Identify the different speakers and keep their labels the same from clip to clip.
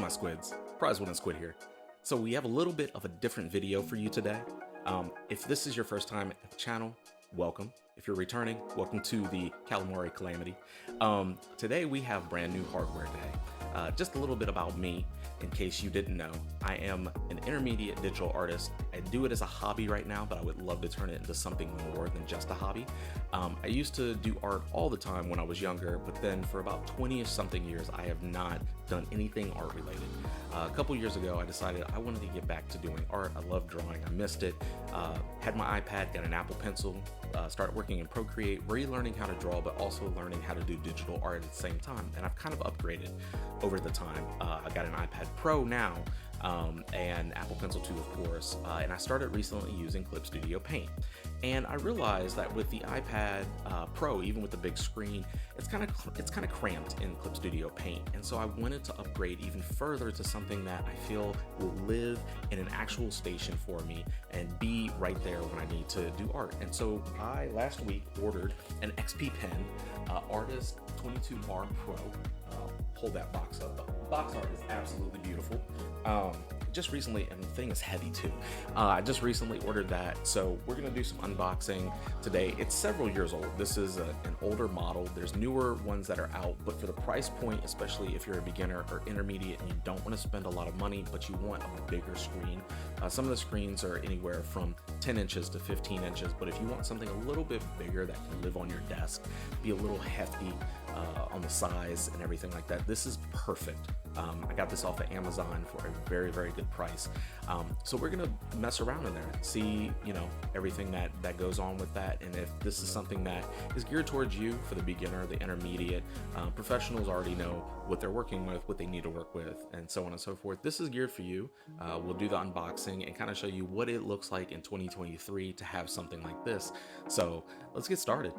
Speaker 1: my squids? Prize winning squid here. So we have a little bit of a different video for you today. If this is your first time at the channel, welcome. If you're returning, welcome to the Calamari Calamity. Today we have brand new hardware today. Just a little bit about me, in case you didn't know. I am an intermediate digital artist. I do it as a hobby right now, but I would love to turn it into something more than just a hobby. I used to do art all the time when I was younger, but then for about 20-ish something years, I have not done anything art related. A couple years ago, I decided I wanted to get back to doing art. I love drawing, I missed it. Had my iPad, got an Apple Pencil, started working in Procreate, relearning how to draw, but also learning how to do digital art at the same time. And I've kind of upgraded over the time. I got an iPad Pro now, and Apple Pencil 2, of course, and I started recently using Clip Studio Paint. And I realized that with the iPad Pro, even with the big screen, it's kind of cramped in Clip Studio Paint. And so I wanted to upgrade even further to something that I feel will live in an actual station for me and be right there when I need to do art. And so I last week ordered an XPPen Artist 22R Pro. Hold that box up. The box art is absolutely beautiful. Just recently, and the thing is heavy too. I just recently ordered that, so we're gonna do some unboxing today. It's several years old. This is an older model. There's newer ones that are out, but for the price point, especially if you're a beginner or intermediate and you don't want to spend a lot of money, but you want a bigger screen. Some of the screens are anywhere from 10 inches to 15 inches, but if you want something a little bit bigger that can live on your desk, be a little hefty on the size and everything like that, this is perfect. I got this off of Amazon for a very, very good price. So we're gonna mess around in there, see, everything that goes on with that, and if this is something that is geared towards you for the beginner, the intermediate. Professionals already know what they're working with, what they need to work with, and so on and so forth. This is geared for you. We'll do the unboxing and kind of show you what it looks like in 2023 to have something like this. So let's get started.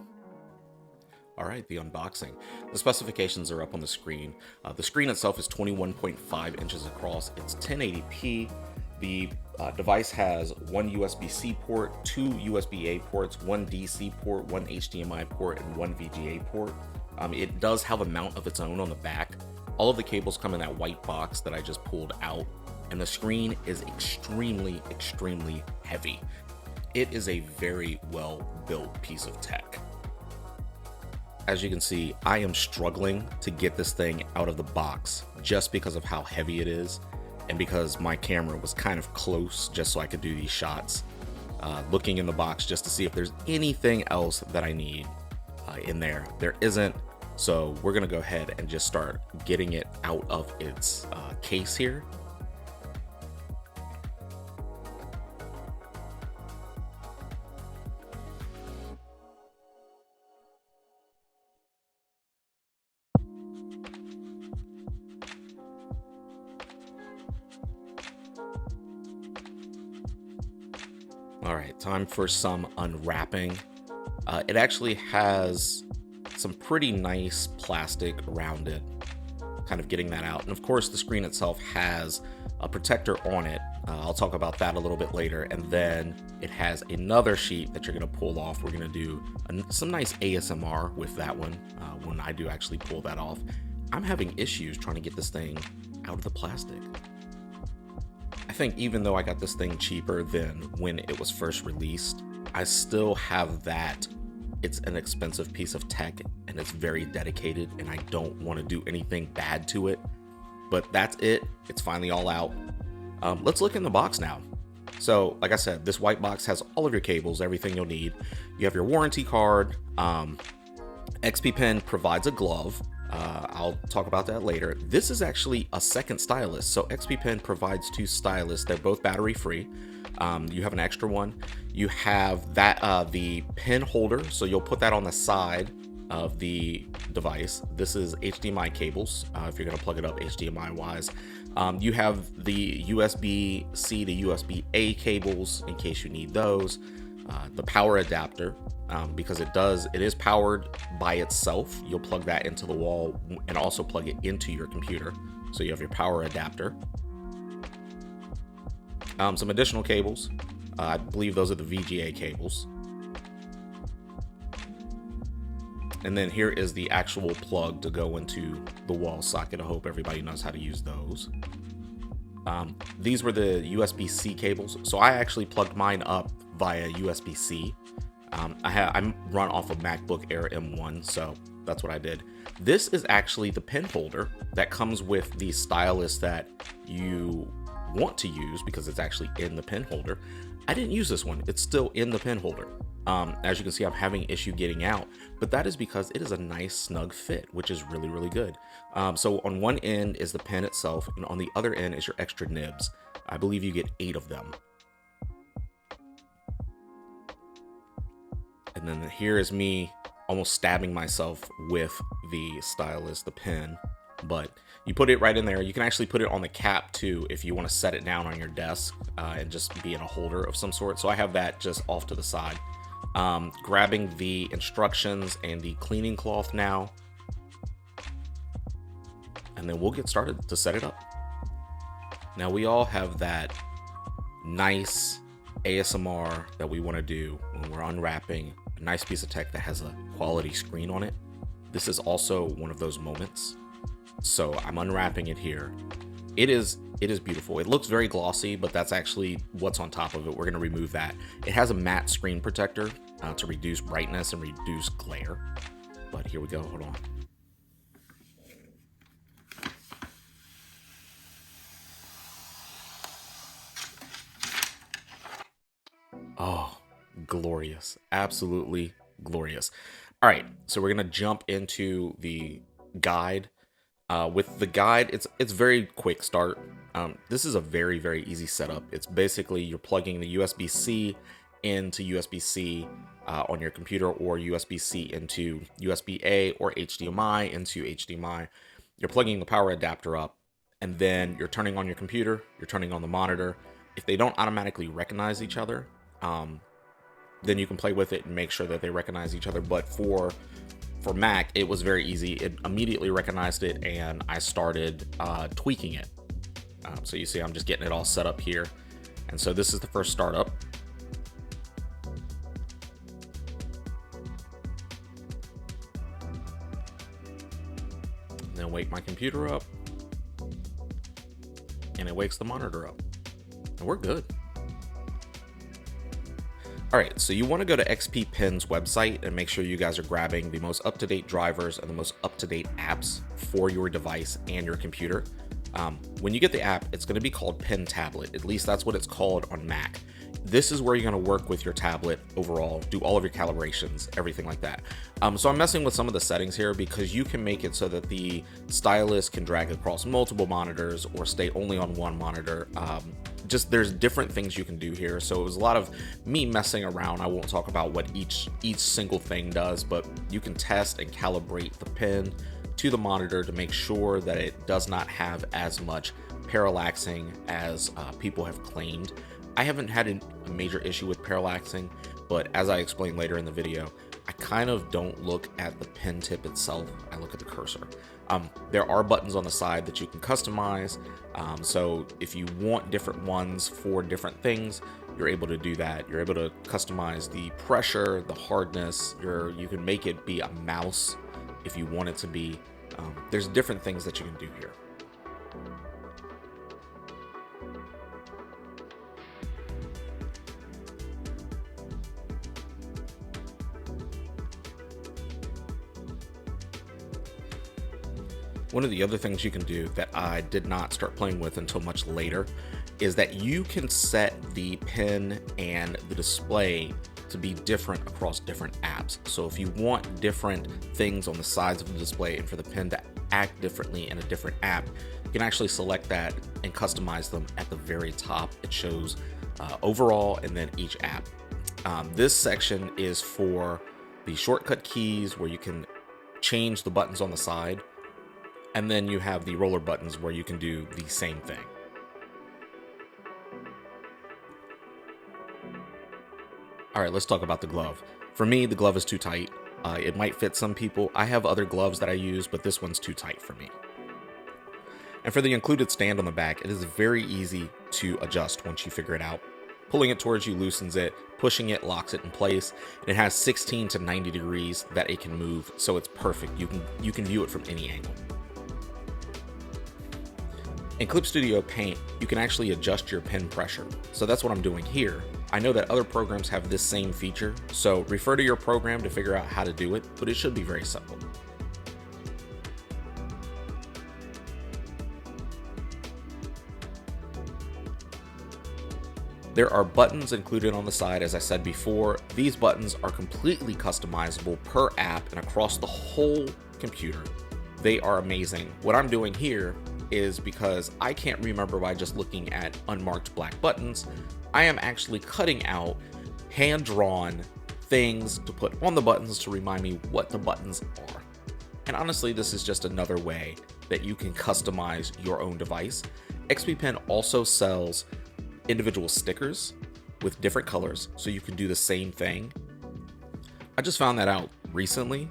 Speaker 1: All right, the unboxing. The specifications are up on the screen. The screen itself is 21.5 inches across. It's 1080p. The device has one USB-C port, two USB-A ports, one DC port, one HDMI port, and one VGA port. It does have a mount of its own on the back. All of the cables come in that white box that I just pulled out, and the screen is extremely, extremely heavy. It is a very well-built piece of tech. As you can see, I am struggling to get this thing out of the box just because of how heavy it is and because my camera was kind of close just so I could do these shots. Looking in the box just to see if there's anything else that I need in there. There isn't, so we're gonna go ahead and just start getting it out of its case here. All right, time for some unwrapping. It actually has some pretty nice plastic around it, kind of getting that out. And of course, the screen itself has a protector on it. I'll talk about that a little bit later. And then it has another sheet that you're gonna pull off. We're gonna do some nice ASMR with that one when I do actually pull that off. I'm having issues trying to get this thing out of the plastic. I think even though I got this thing cheaper than when it was first released, I still have that. It's an expensive piece of tech and it's very dedicated, and I don't want to do anything bad to it. But that's it. It's finally all out. Let's look in the box now. So like I said, this white box has all of your cables, everything you'll need. You have your warranty card. XPPen provides a glove. I'll talk about that later. This is actually a second stylus. So XPPen provides two stylus. They're both battery free. You have an extra one. You have that the pen holder. So you'll put that on the side of the device. This is HDMI cables. If you're gonna plug it up HDMI wise. You have the USB-C to USB-A cables in case you need those. The power adapter, because it is powered by itself. You'll plug that into the wall and also plug it into your computer. So you have your power adapter. Some additional cables. I believe those are the VGA cables. And then here is the actual plug to go into the wall socket. I hope everybody knows how to use those. These were the USB-C cables. So I actually plugged mine up via USB-C. I run off of MacBook Air M1, so that's what I did. This is actually the pen holder that comes with the stylus that you want to use because it's actually in the pen holder. I didn't use this one. It's still in the pen holder. As you can see, I'm having issue getting out, but that is because it is a nice snug fit, which is really, really good. So on one end is the pen itself, and on the other end is your extra nibs. I believe you get 8 of them. And then here is me almost stabbing myself with the stylus, the pen, but you put it right in there. You can actually put it on the cap too if you want to set it down on your desk and just be in a holder of some sort. So I have that just off to the side. Grabbing the instructions and the cleaning cloth now, and then we'll get started to set it up. Now we all have that nice ASMR that we want to do when we're unwrapping a nice piece of tech that has a quality screen on it. This is also one of those moments. So I'm unwrapping it here. It is beautiful. It looks very glossy, but that's actually what's on top of it. We're going to remove that. It has a matte screen protector to reduce brightness and reduce glare. But here we go. Hold on. Oh, glorious. Absolutely glorious. All right, so we're going to jump into the guide. With the guide, it's very quick start. This is a very, very easy setup. It's basically you're plugging the USB-C into USB-C on your computer, or USB-C into USB-A, or HDMI into HDMI. You're plugging the power adapter up, and then you're turning on your computer, you're turning on the monitor. If they don't automatically recognize each other, then you can play with it and make sure that they recognize each other. But for Mac, it was very easy. It immediately recognized it, and I started tweaking it. So you see I'm just getting it all set up here. And so this is the first startup. Then wake my computer up, and it wakes the monitor up, and we're good. All right, so you want to go to XPPen's website and make sure you guys are grabbing the most up-to-date drivers and the most up-to-date apps for your device and your computer. When you get the app, it's going to be called Pen Tablet. At least that's what it's called on Mac. This is where you're going to work with your tablet overall, do all of your calibrations, everything like that. So I'm messing with some of the settings here because you can make it so that the stylus can drag across multiple monitors or stay only on one monitor. Just there's different things you can do here. So it was a lot of me messing around. I won't talk about what each single thing does, but you can test and calibrate the pen to the monitor to make sure that it does not have as much parallaxing as people have claimed. I haven't had a major issue with parallaxing, but as I explain later in the video, I kind of don't look at the pen tip itself. I look at the cursor. There are buttons on the side that you can customize. So if you want different ones for different things, you're able to do that. You're able to customize the pressure, the hardness. You can make it be a mouse if you want it to be. There's different things that you can do here. One of the other things you can do that I did not start playing with until much later is that you can set the pen and the display to be different across different apps. So if you want different things on the sides of the display and for the pen to act differently in a different app, you can actually select that and customize them at the very top. It shows overall and then each app. This section is for the shortcut keys where you can change the buttons on the side. And then you have the roller buttons where you can do the same thing. All right, let's talk about the glove. For me, the glove is too tight. It might fit some people. I have other gloves that I use, but this one's too tight for me. And for the included stand on the back, it is very easy to adjust once you figure it out. Pulling it towards you loosens it, pushing it locks it in place. And it has 16 to 90 degrees that it can move, so it's perfect. You can view it from any angle. In Clip Studio Paint, you can actually adjust your pen pressure. So that's what I'm doing here. I know that other programs have this same feature, so refer to your program to figure out how to do it, but it should be very simple. There are buttons included on the side, as I said before. These buttons are completely customizable per app and across the whole computer. They are amazing. What I'm doing here is, because I can't remember by just looking at unmarked black buttons, I am actually cutting out hand-drawn things to put on the buttons to remind me what the buttons are. And honestly, this is just another way that you can customize your own device. XPPen also sells individual stickers with different colors, so you can do the same thing. I just found that out recently,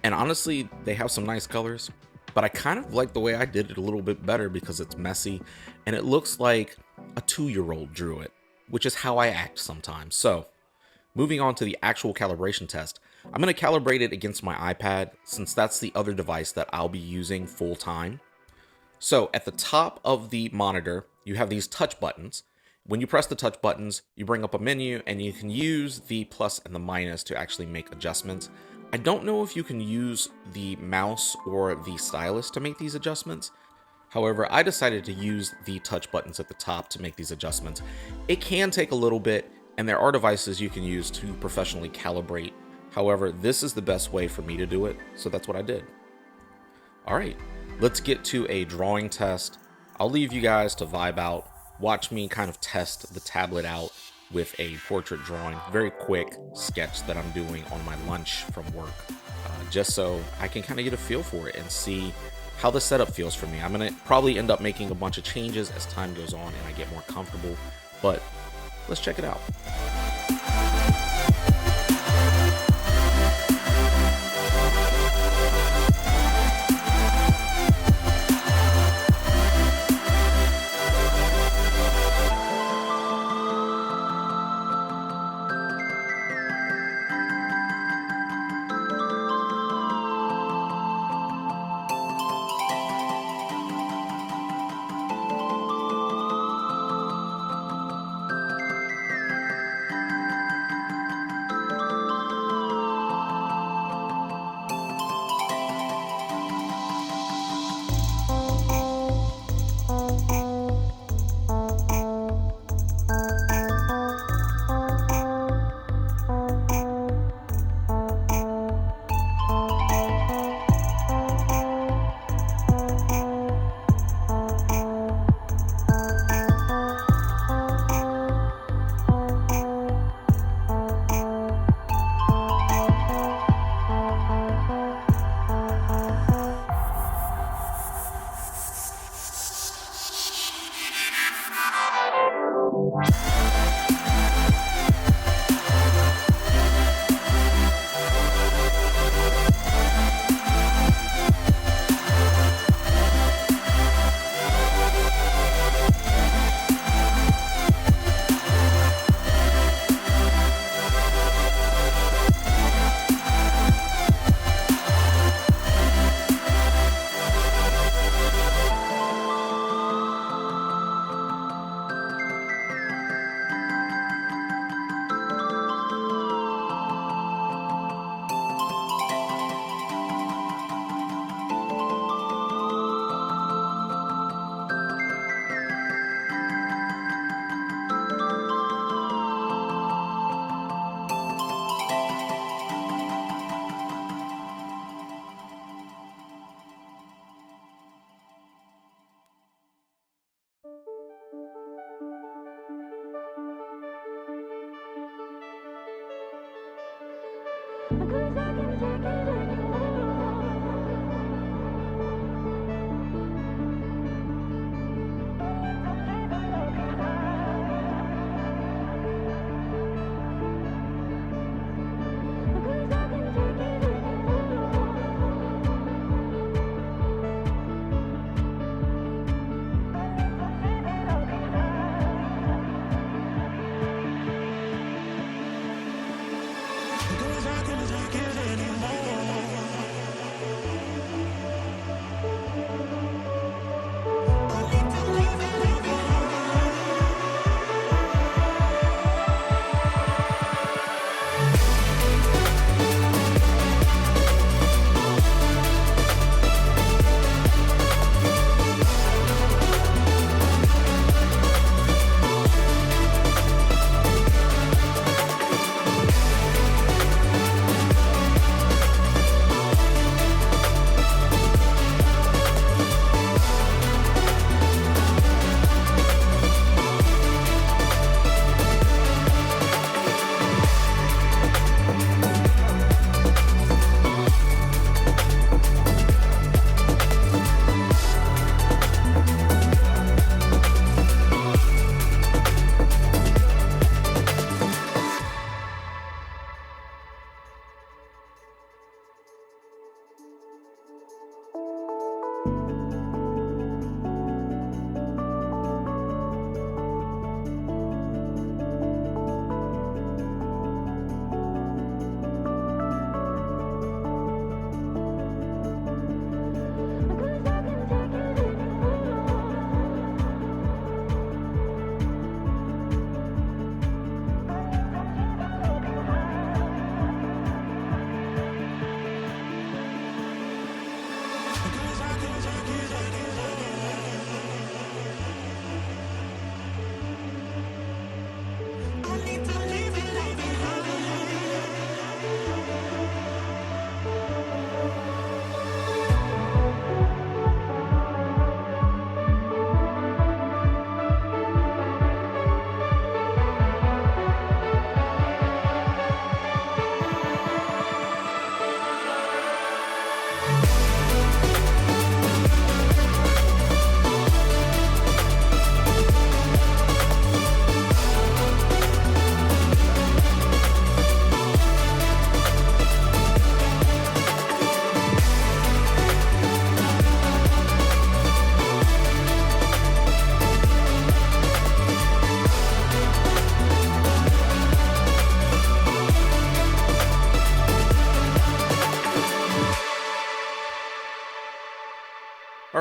Speaker 1: and honestly, they have some nice colors, but I kind of like the way I did it a little bit better because it's messy and it looks like a 2-year-old drew it, which is how I act sometimes. So moving on to the actual calibration test, I'm going to calibrate it against my iPad since that's the other device that I'll be using full time. So at the top of the monitor, you have these touch buttons. When you press the touch buttons, you bring up a menu and you can use the plus and the minus to actually make adjustments. I don't know if you can use the mouse or the stylus to make these adjustments. However, I decided to use the touch buttons at the top to make these adjustments. It can take a little bit, and there are devices you can use to professionally calibrate. However, this is the best way for me to do it, so that's what I did. All right, let's get to a drawing test. I'll leave you guys to vibe out, watch me kind of test the tablet out with a portrait drawing, very quick sketch that I'm doing on my lunch from work, just so I can kind of get a feel for it and see how the setup feels for me. I'm gonna probably end up making a bunch of changes as time goes on and I get more comfortable, but let's check it out.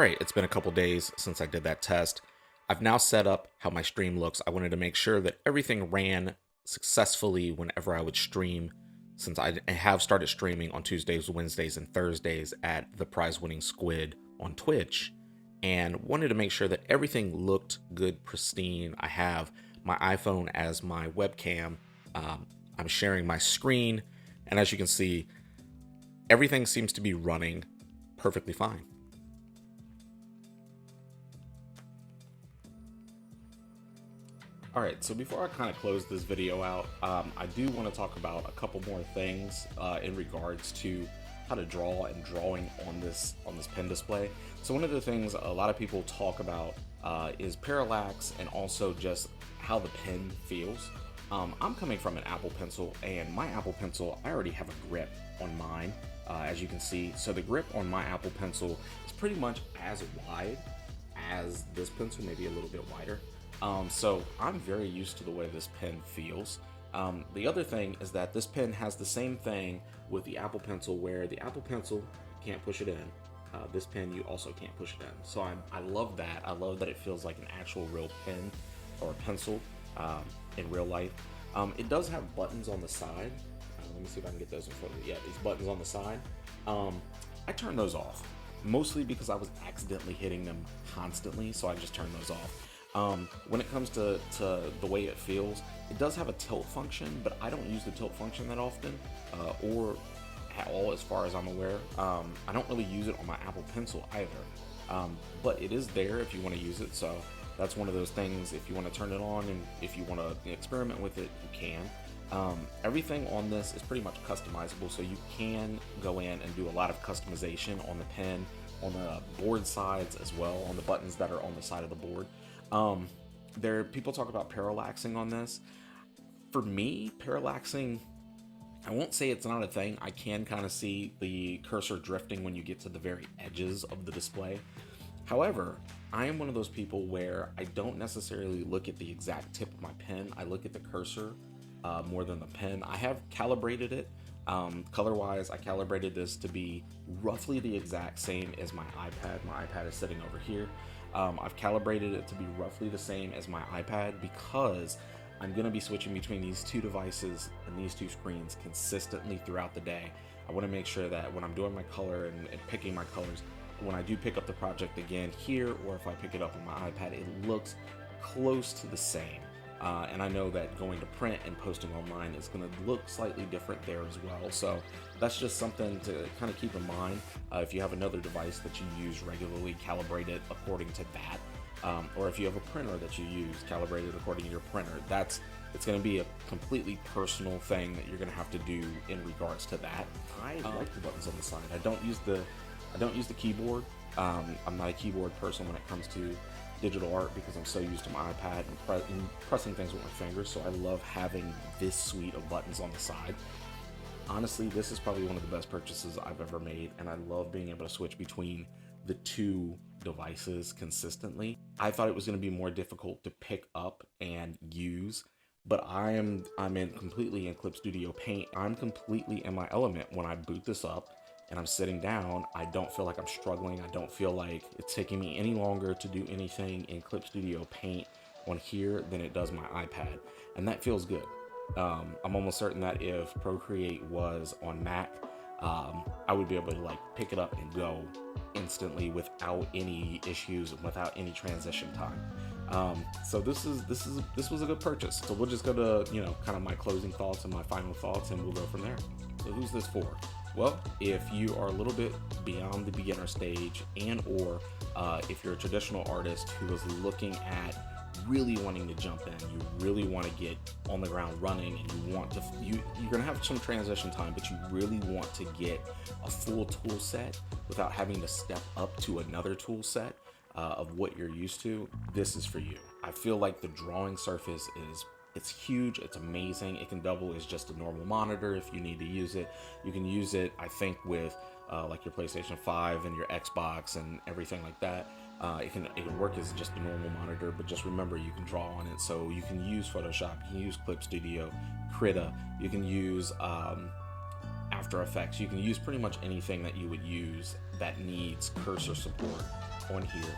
Speaker 1: All right, it's been a couple days since I did that test. I've now set up how my stream looks. I wanted to make sure that everything ran successfully whenever I would stream, since I have started streaming on Tuesdays, Wednesdays, and Thursdays at the prize-winning Squid on Twitch, and wanted to make sure that everything looked good, pristine. I have my iPhone as my webcam. I'm sharing my screen, and as you can see, everything seems to be running perfectly fine. All right, so before I kind of close this video out, I do want to talk about a couple more things in regards to how to draw and drawing on this pen display. So one of the things a lot of people talk about is parallax and also just how the pen feels. I'm coming from an Apple Pencil, and my Apple Pencil, I already have a grip on mine, as you can see. So the grip on my Apple Pencil is pretty much as wide as this pencil, maybe a little bit wider. So I'm very used to the way this pen feels. The other thing is that this pen has the same thing with the Apple Pencil, where the Apple Pencil, you can't push it in. This pen, you also can't push it in. So I love that. I love that it feels like an actual real pen or pencil in real life. It does have buttons on the side. Let me see if I can get those in front of me. Yeah, these buttons on the side. I turned those off, mostly because I was accidentally hitting them constantly, so I just turned those off. When it comes to the way it feels, it does have a tilt function, but I don't use the tilt function that often, or at all as far as I'm aware. I don't really use it on my Apple Pencil either, but it is there if you want to use it. So that's one of those things. If you want to turn it on and if you want to experiment with it, you can. Everything on this is pretty much customizable, so you can go in and do a lot of customization on the pen, on the board sides as well, on the buttons that are on the side of the board. People talk about parallaxing on this. For me, parallaxing, I won't say it's not a thing. I can kind of see the cursor drifting when you get to the very edges of the display. However, I am one of those people where I don't necessarily look at the exact tip of my pen. I look at the cursor more than the pen. I have calibrated it. Color-wise, I calibrated this to be roughly the exact same as my iPad. My iPad is sitting over here. I've calibrated it to be roughly the same as my iPad because I'm going to be switching between these two devices and these two screens consistently throughout the day. I want to make sure that when I'm doing my color and picking my colors, when I do pick up the project again here, or if I pick it up on my iPad, it looks close to the same. And I know that going to print and posting online is going to look slightly different there as well. So that's just something to kind of keep in mind. If you have another device that you use regularly, calibrate it according to that. Or if you have a printer that you use, calibrate it according to your printer. It's going to be a completely personal thing that you're going to have to do in regards to that. I like the buttons on the side. I don't use the keyboard. I'm not a keyboard person when it comes to digital art because I'm so used to my iPad and pressing things with my fingers, so I love having this suite of buttons on the side. Honestly, this is probably one of the best purchases I've ever made, and I love being able to switch between the two devices consistently. I thought it was going to be more difficult to pick up and use, but I'm completely in Clip Studio Paint. I'm completely in my element when I boot this up and I'm sitting down. I don't feel like I'm struggling. I don't feel like it's taking me any longer to do anything in Clip Studio Paint on here than it does my iPad, and that feels good. I'm almost certain that if Procreate was on Mac, I would be able to pick it up and go instantly without any issues and without any transition time. So this was a good purchase. So we'll just go to kind of my closing thoughts and my final thoughts, and we'll go from there. So who's this for? Well, if you are a little bit beyond the beginner stage, and or if you're a traditional artist who is looking at really wanting to jump in, you really want to get on the ground running, and you're gonna have some transition time, but you really want to get a full tool set without having to step up to another tool set of what you're used to, this is for you. I feel like the drawing surface it's huge, it's amazing. It can double as just a normal monitor if you need to use it. You can use it, I think, with like your PlayStation 5 and your Xbox and everything like that. It can work as just a normal monitor, but just remember you can draw on it. So you can use Photoshop, you can use Clip Studio, Krita, you can use After Effects. You can use pretty much anything that you would use that needs cursor support. on here.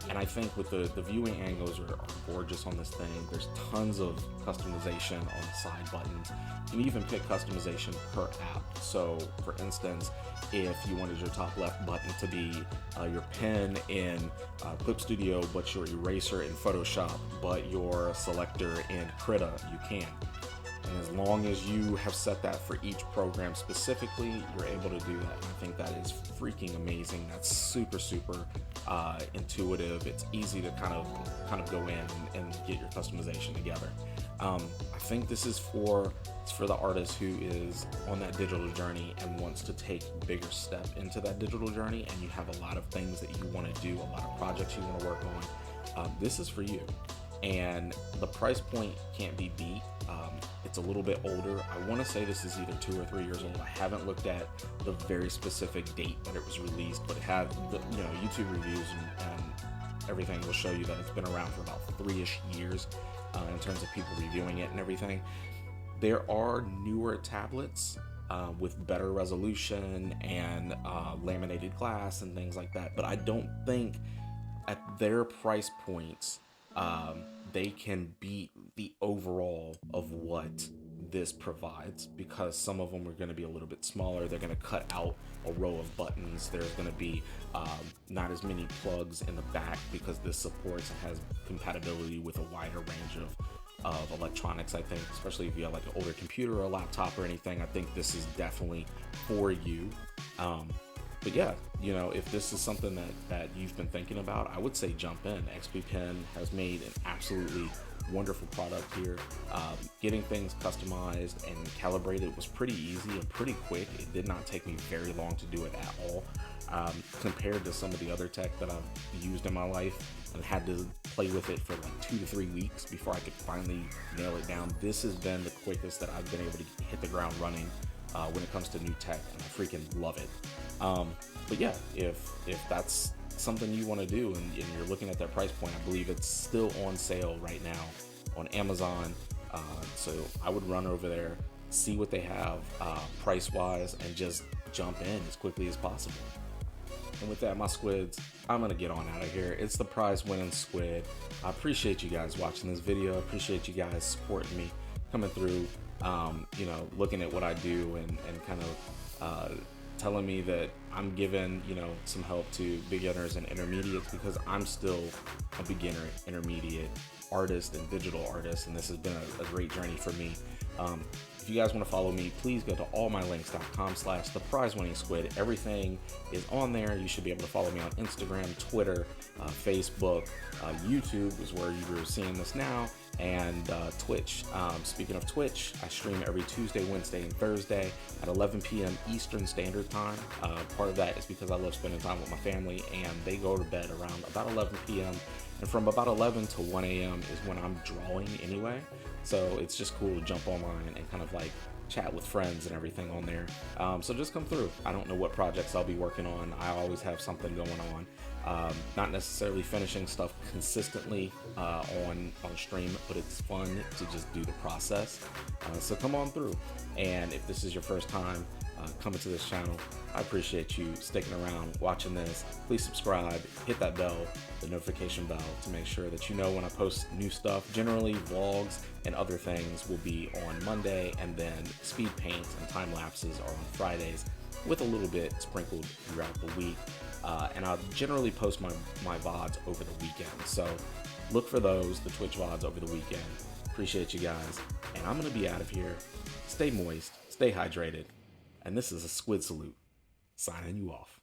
Speaker 1: And I think with the viewing angles are gorgeous on this thing. There's tons of customization on the side buttons. You can even pick customization per app. So for instance, if you wanted your top left button to be your pen in Clip Studio, but your eraser in Photoshop, but your selector in Krita, you can. And as long as you have set that for each program specifically, you're able to do that. And I think that is freaking amazing. That's super intuitive. It's easy to kind of go in and get your customization together. I think this is for the artist who is on that digital journey and wants to take a bigger step into that digital journey, and you have a lot of things that you want to do, a lot of projects you want to work on. This is for you. And the price point can't be beat. It's a little bit older. I want to say this is either 2 or 3 years old. I haven't looked at the very specific date that it was released, but it had the, YouTube reviews and everything will show you that it's been around for about 3-ish years in terms of people reviewing it and everything. There are newer tablets with better resolution and laminated glass and things like that, but I don't think at their price points they can beat the overall of what this provides, because some of them are going to be a little bit smaller. They're going to cut out a row of buttons. There's going to be not as many plugs in the back, because this supports and has compatibility with a wider range of electronics. I think, especially if you have like an older computer or a laptop or anything, I think this is definitely for you. But yeah, if this is something that you've been thinking about, I would say jump in. XPPen has made an absolutely wonderful product here. Getting things customized and calibrated was pretty easy and pretty quick. It did not take me very long to do it at all. Compared to some of the other tech that I've used in my life and had to play with it for like 2 to 3 weeks before I could finally nail it down, this has been the quickest that I've been able to hit the ground running when it comes to new tech, and I freaking love it. But yeah, if that's something you want to do and you're looking at that price point, I believe it's still on sale right now on Amazon. So I would run over there, see what they have price wise, and just jump in as quickly as possible. And with that, my squids, I'm gonna get on out of here. It's the prize winning squid. I appreciate you guys watching this video. I appreciate you guys supporting me, coming through, looking at what I do and kind of telling me that I'm giving, some help to beginners and intermediates, because I'm still a beginner, intermediate artist and digital artist, and this has been a great journey for me. If you guys want to follow me, please go to allmylinks.com/theprizewinningsquid. Everything is on there. You should be able to follow me on Instagram, Twitter, Facebook, YouTube is where you were seeing this now, and Twitch. Speaking of Twitch, I stream every Tuesday, Wednesday, and Thursday at 11 p.m. Eastern Standard Time. Part of that is because I love spending time with my family, and they go to bed around about 11 p.m. And from about 11 to 1 a.m. is when I'm drawing anyway. So it's just cool to jump online and kind of like chat with friends and everything on there. So just come through. I don't know what projects I'll be working on. I always have something going on. Not necessarily finishing stuff consistently on stream, but it's fun to just do the process. So come on through. And if this is your first time coming to this channel, I appreciate you sticking around, watching this. Please subscribe, hit that bell, the notification bell, to make sure that you know when I post new stuff. Generally, vlogs and other things will be on Monday, and then speed paints and time lapses are on Fridays, with a little bit sprinkled throughout the week. And I'll generally post my VODs over the weekend. So look for those, the Twitch VODs over the weekend. Appreciate you guys. And I'm going to be out of here. Stay moist, stay hydrated. And this is a squid salute, signing you off.